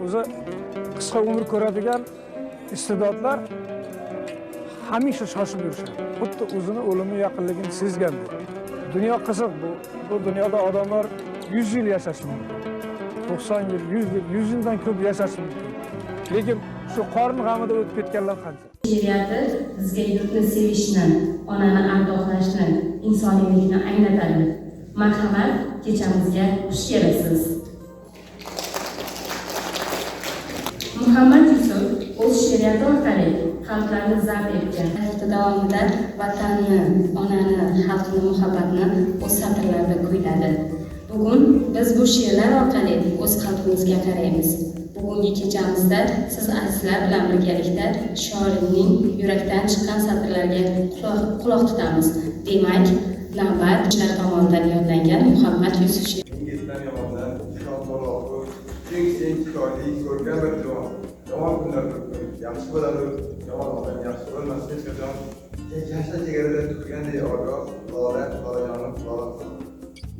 o'zi qisqa umr ko'radigan iste'dodlar hamisha shoshib yurishadi. Xuddi o'zini o'limi yaqinligini sezgandek. Dunyo qiziq bu dunyoda odamlar 100 yil yashashi mumkin. 90 yil, 100 yil, 100 yildan ko'p yashashi mumkin. Lekin shu qorin g'amida o'tib ketganlar qancha? She'riyati bizga yurtni sevishni, onani ardoqlashni, insoniylikni anglatadi. Marhamat, kechamizga xush kelibsiz. Muhammad Yusuf o'z she'riyati orqali xalqlarni zabt etgan. Hayoti davomida vatanni, onani, xalqni muhabbatni o'z satrlarida kuyladi. Bugun biz bu she'rlar orqali o'z xalqimizga qaraymiz. Bugungi kechamizda siz azizlar bilan birgalikda shoirning yurakdan chiqqan satrlarga quloq tutamiz. Demak, navbat ishlar tomonidan yodlangan Muhammad Yusuf she'ri. Yomon kunlar yaxshi bo'ladi, yomon odam yaxshi bo'lmas, hech qachon yashna chegarada turgandek ogoh, lolajonim, lola.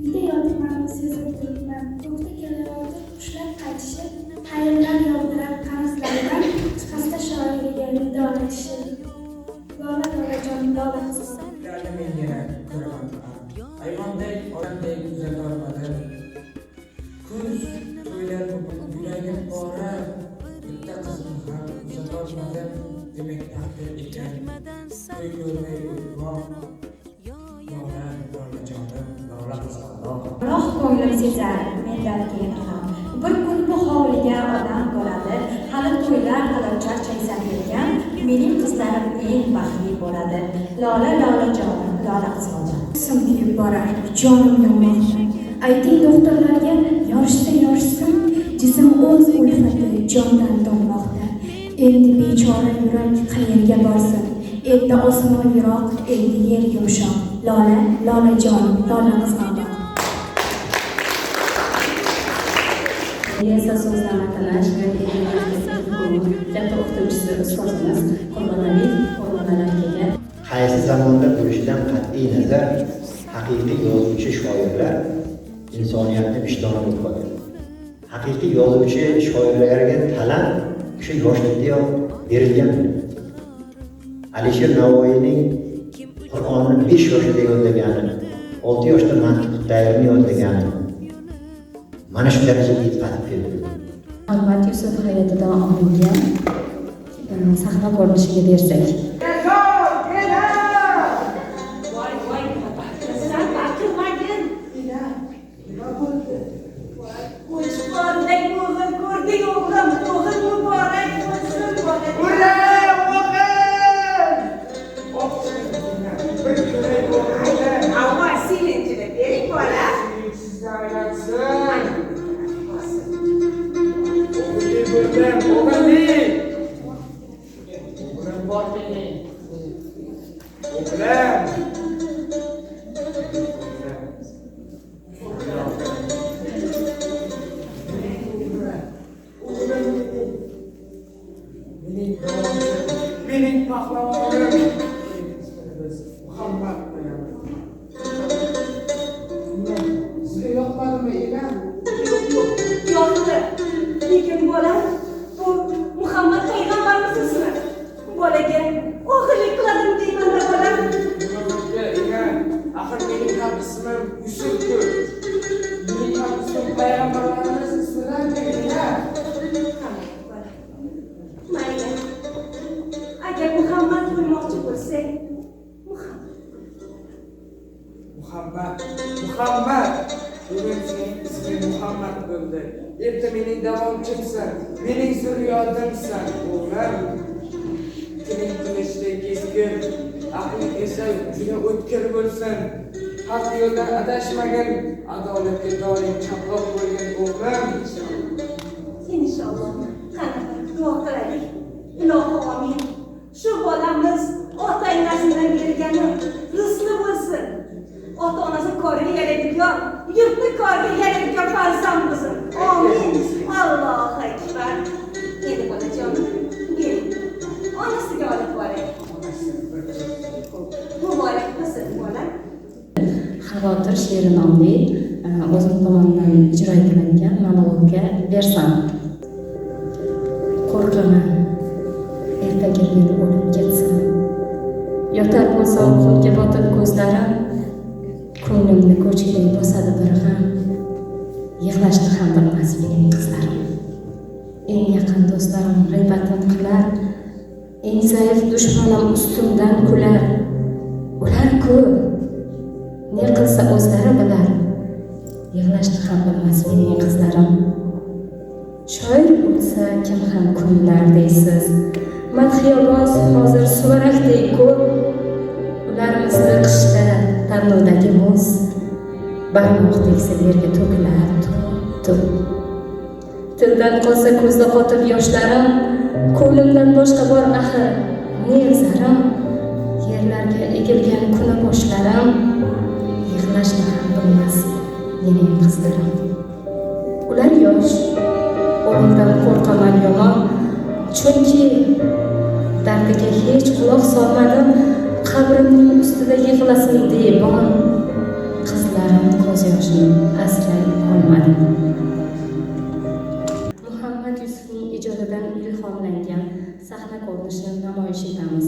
Uyda yotibman, sezib turibman, to'xta kelayotir qushlar qaytishi, qayerdan yog'dirar qanotlardan, chiqasda shoirga nidoni tishi. Lola, lolajonim, lola qiz. Ularni men yana ko'raman. Ayvondek, odamdek uzatormadim. Kuz to'ylar yuragim bora. Bitta qizim ham uzatormadim. Demak taqdir ekan. To'y ko'rmay o'tmoq. Lola, lolajonim, lola qizaloq. Roh ko'nglim sezar, mendan keyin ham. Bir kun bu hovliga odam bo'ladi. Hali to'ylar qilib charchaysan ekan, mening qizlarim eng baxtli bo'ladi. Lola, lolajonim, lola qizaloq. Sim kuyib borar, jonim yonmoqda. Ayting doktorlarga, yorishsin, jism o'z ulfati jondan donmoqda. Endi bechora yurak qayerga borsin? Endi osmon yiroq, endi yer yumshoq. Lola, lolajonim, lola qizaloq. Esa so'zlamatalash va katta o'qituvchisi ustozimiz Qurbonali akaga. Qaysi zamonda bo'lishidan qat'iy nazar, haqiqiy yozuvchi shoirlar insoniyatni vijdoni qiladi. Haqiqiy yozuvchi shoirlarga talant o'sha yoshlikdayoq berilgan. Alisher Navoiyning Qur'onni 5 yoshida yodlagani, 6 yoshda mantiq tayyorni yodlagani mana shu darajaga yetkazib keldi. Muhammad Yusuf hayotidan olingan sahna ko'rinishiga bersak. Mening pahlavonim Muhammad. Sizga yoqmadimi ekan? Yoqdi. Lekin bola, bu Muhammad payg'ambarimiz-sizmi? Bolaga oxirlik qiladim deyman da bola. Axir mening ham ismim Yusuf-ku. Mening ham ismim payg'ambarlarimiz ismidan deydi-ya. Mayli. Agar Muhammad bo'lmoqchi bo'lsang, Muhammad. Bugun sening isming Muhammad bo'ldi. Erta mening davomchimsan, mening zurriyotimsan, o'g'lim. Tiling tilishdek keskin, aqling esa juda o'tkir bo'lsin. Haq yo'ldan adashmagin, adolatga doim chaqloq bo'lgin, o'g'lim. inshaalloh. Qani, duo qilaylik. Ilohim amin. Shu bolamiz ota-onasidan bergani rizqli bo'lsin. Ota-onasi koriga yaraydigan, yurtni koriga yaraydigan farzand bo'lsin. Amin. Allohu akbar. Endi bolajonim, kel. Onasiga olib boring. Muborak bo'lsin bola. Xavotir she'ri nomli o'zim tomonidan ijro etiladigan monologga bersam. o'lib ketsin. Yotar bo'lsam xunga botib ko'zlarim, ko'nglimni ko'chkiday bosadi bir g'am. Yig'lashni ham bilmas mening qizlarim. Eng yaqin do'stlarim g'iybatim qilar, eng zaif dushmanim ustimdan kular. Ular-ku ne qilsa o'zlari bilar. Yig'lashni ham bilmas mening qizlarim. Shoir bo'lsa kim ham kuylar deysiz. Madhiyoboz hozir suvarakdek ko'p. Ularimizni qishda tanlovdagi muz barmoq tegsa yerga to'kilar to'p. Tildan qolsa ko'zda qotib yoshlarim, ko'nglimdan boshqa bor axir ne zarim. Yerlarga egilgan kuni boshlarim, yig'lashni ham bilmas mening qizlarim. Ular yosh, o'limdan qo'rqaman yomon, chunki dardiga hech quloq solmadim. Qabrimning ustida yig'lasin deyman, qizlarim ko'z yoshini asray olmadim. Muhammad Yusufning ijodidan ilhomlangan sahna ko'rinishini namoyish etamiz.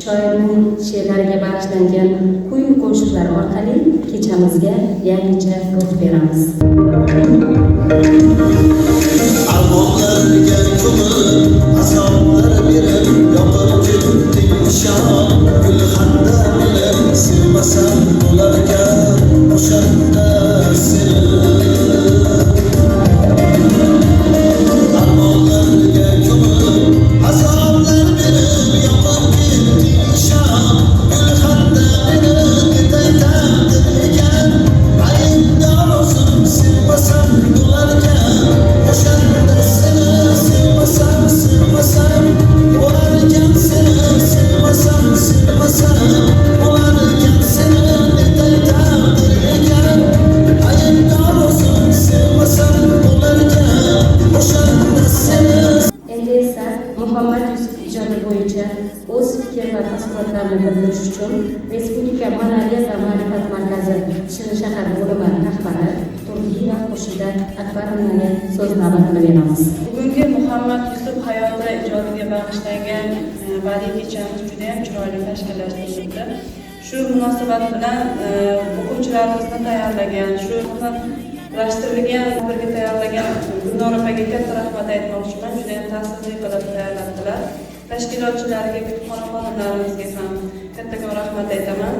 shoirning she'rlariga bag'ishlangan kuy qo'shiqlar orqali kechamizga yangicha ruh beramiz. Armonlarga ko'mib, azoblar berib, yoqib ketding nishon. Gulxanda bilan sevmasam bo'larkan, o'shanda seni. Armonlarga ko'mib, azoblar berib, yoqib ketding nishon. Gulxanda bilan ketaydan ekan, aynan o'zim sevmasam bo'larkan, o'shanda seni sevmasam, sevmasam bo'larkan, seni sevmasam, sevmasam bo'larkan, seni netaydan ekan, aynan o'zim sevmasam bo'larkan, o'shanda seni. Endi esa Muhammad Yusuf ijodi bo'yicha o'z fikr va taassurotlarini bildirish uchun Respublika Ma'naviyat va ma'rifat markazi Shirin shahar bo'limi rahbari Turdiyev qo'shida Akbar Umarga so'z navbatini beramiz. Bugungi Muhammad Yusuf hayoti va ijodiga bag'ishlangan badiiy kechamiz juda ham chiroyli tashkillashtirildi. Shu munosabat bilan o'quvchilarimizni tayyorlagan, shu lashtirilgan birga tayyorlagan Gulnor opaga katta rahmat aytmoqchiman. Juda ham ta'sirli qilib tayyorladilar. Tashkilotchilarga, kutubxona xodimlarimizga ham kattakon rahmat aytaman.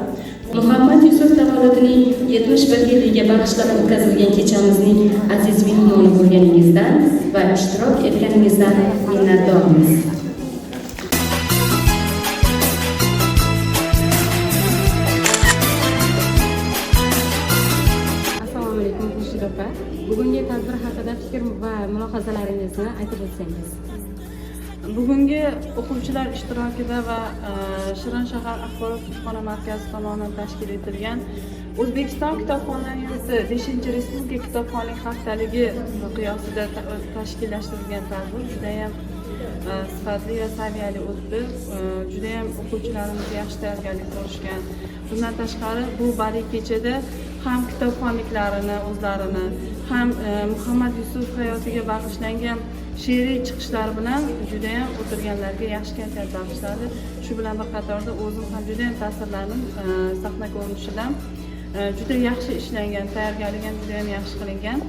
Muhammad Yusuf tavalludining 71 yilligiga bag'ishlab o'tkazilgan kechamizning aziz mehmoni bo'lganingizdan va ishtirok etganingizdan minnatdormiz. Assalomu alaykum Xurshid opa. Bugungi tadbir haqida fikr va mulohazalaringizni aytib o'tsangiz. Bugungi o'quvchilar ishtirokida va Shirin shahar axborot kutubxona markazi tomonidan tashkil etilgan O'zbekiston kitobxonlar yurti 5-Respublika kitobxonlik haftaligi miqyosida tashkillashtirilgan tadbir juda ham sifatli va saviyali o'tdi. Juda ham o'quvchilarimiz yaxshi tayyorgarlik ko'rishgan. Bundan tashqari bu badiiy kechada ham kitobxonliklarini o'zlarini ham Muhammad Yusuf hayotiga bag'ishlangan she'riy chiqishlar bilan juda ham o'tirganlarga yaxshi kayfiyat bag'ishladi. Shu bilan bir qatorda o'zim ham juda ham ta'sirlandim. Sahna ko'rinishidan juda yaxshi ishlangan, tayyorgarlik ham juda ham yaxshi qilingan.